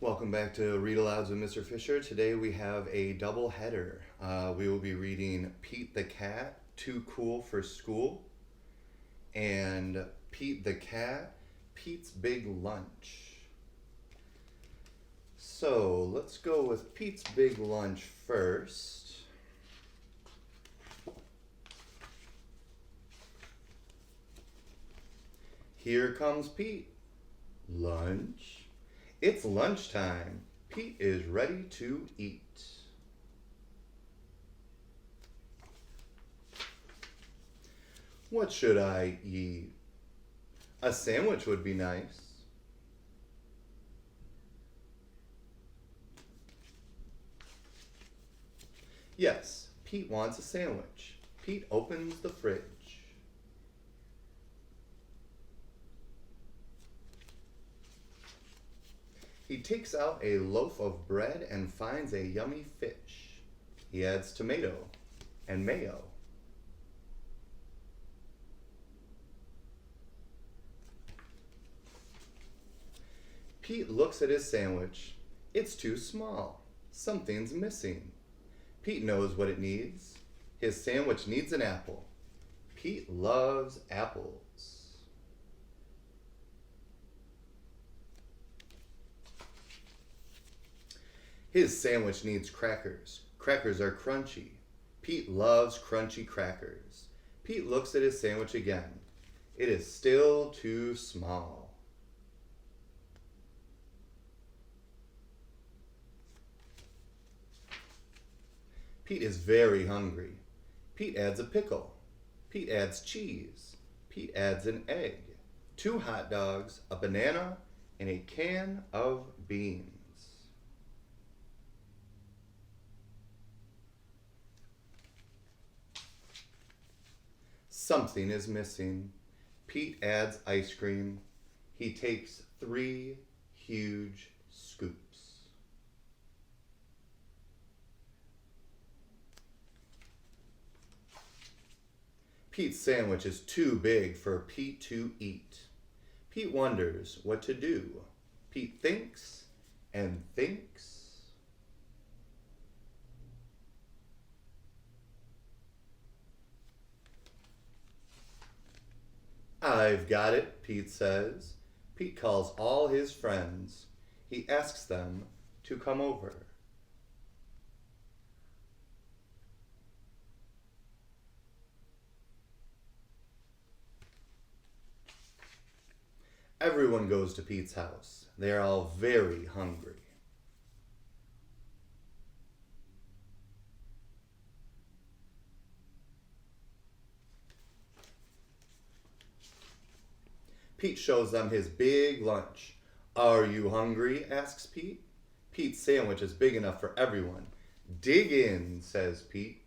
Welcome back to Read Alouds with Mr. Fischer. Today we have a double header. We will be reading Pete the Cat, Too Cool for School, and Pete the Cat, Pete's Big Lunch. So let's go with Pete's Big Lunch first. Here comes Pete. Lunch. It's lunchtime. Pete is ready to eat. What should I eat? A sandwich would be nice. Yes, Pete wants a sandwich. Pete opens the fridge. He takes out a loaf of bread and finds a yummy fish. He adds tomato and mayo. Pete looks at his sandwich. It's too small. Something's missing. Pete knows what it needs. His sandwich needs an apple. Pete loves apples. His sandwich needs crackers. Crackers are crunchy. Pete loves crunchy crackers. Pete looks at his sandwich again. It is still too small. Pete is very hungry. Pete adds a pickle. Pete adds cheese. Pete adds an egg, 2 hot dogs, a banana, and a can of beans. Something is missing. Pete adds ice cream. He takes 3 huge scoops. Pete's sandwich is too big for Pete to eat. Pete wonders what to do. Pete thinks and thinks. I've got it, Pete says. Pete calls all his friends. He asks them to come over. Everyone goes to Pete's house. They are all very hungry. Pete shows them his big lunch. Are you hungry? Asks Pete. Pete's sandwich is big enough for everyone. Dig in, says Pete.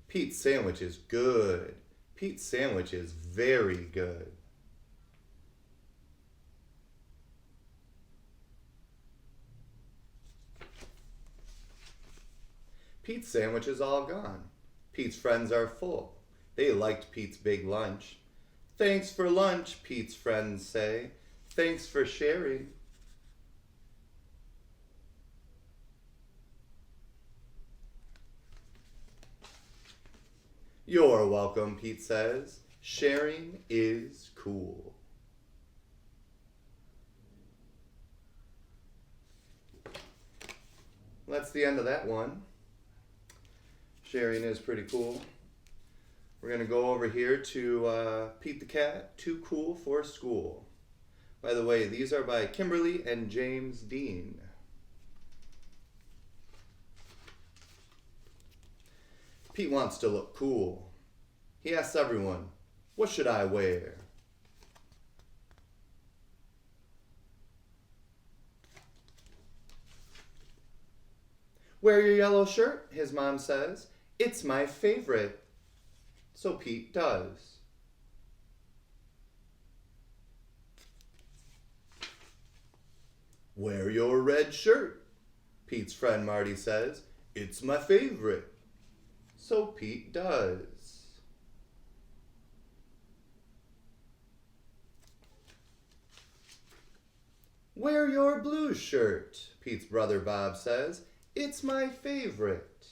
Pete's sandwich is good. Pete's sandwich is very good. Pete's sandwich is all gone. Pete's friends are full. They liked Pete's big lunch. Thanks for lunch, Pete's friends say. Thanks for sharing. You're welcome, Pete says. Sharing is cool. That's the end of that one. Sharing is pretty cool. We're going to go over here to Pete the Cat, Too Cool for School. By the way, these are by Kimberly and James Dean. Pete wants to look cool. He asks everyone, what should I wear? Wear your yellow shirt, his mom says. It's my favorite. So Pete does. Wear your red shirt, Pete's friend Marty says. It's my favorite. So Pete does. Wear your blue shirt, Pete's brother Bob says. It's my favorite.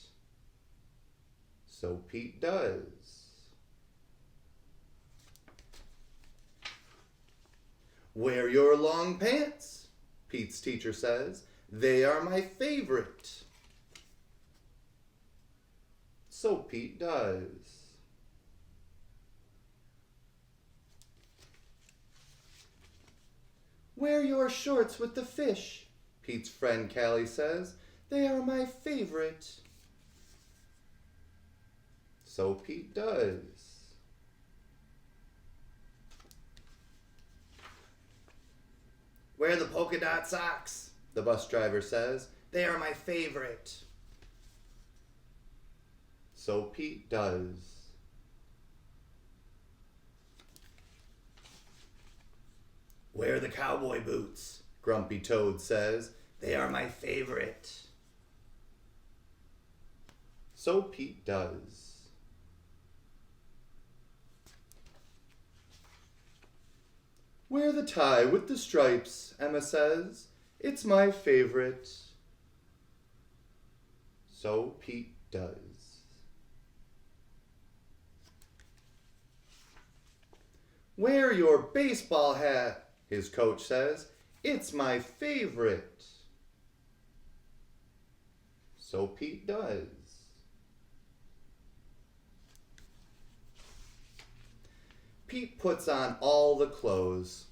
So Pete does. Wear your long pants, Pete's teacher says. They are my favorite. So Pete does. Wear your shorts with the fish, Pete's friend Callie says. They are my favorite. So Pete does. Wear the polka dot socks, the bus driver says. They are my favorite. So Pete does. Wear the cowboy boots, Grumpy Toad says. They are my favorite. So Pete does. Wear the tie with the stripes, Emma says. It's my favorite. So Pete does. Wear your baseball hat, his coach says. It's my favorite. So Pete does. Pete puts on all the clothes.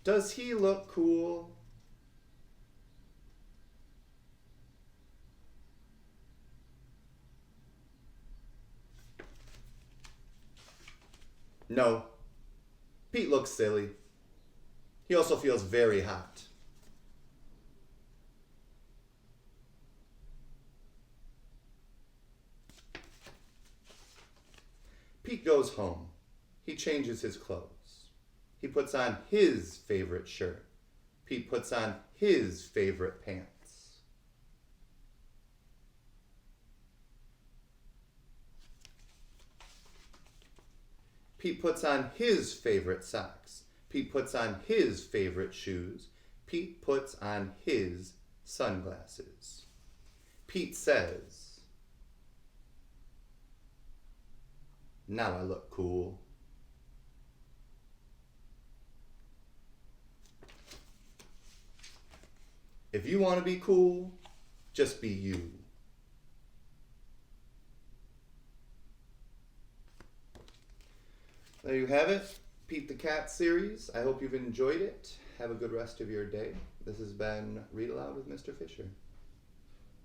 Does he look cool? No. Pete looks silly. He also feels very hot. Pete goes home. He changes his clothes. He puts on his favorite shirt. Pete puts on his favorite pants. Pete puts on his favorite socks. Pete puts on his favorite shoes. Pete puts on his sunglasses. Pete says, "Now I look cool." If you want to be cool, just be you. There you have it, Pete the Cat series. I hope you've enjoyed it. Have a good rest of your day. This has been Read Aloud with Mr. Fisher.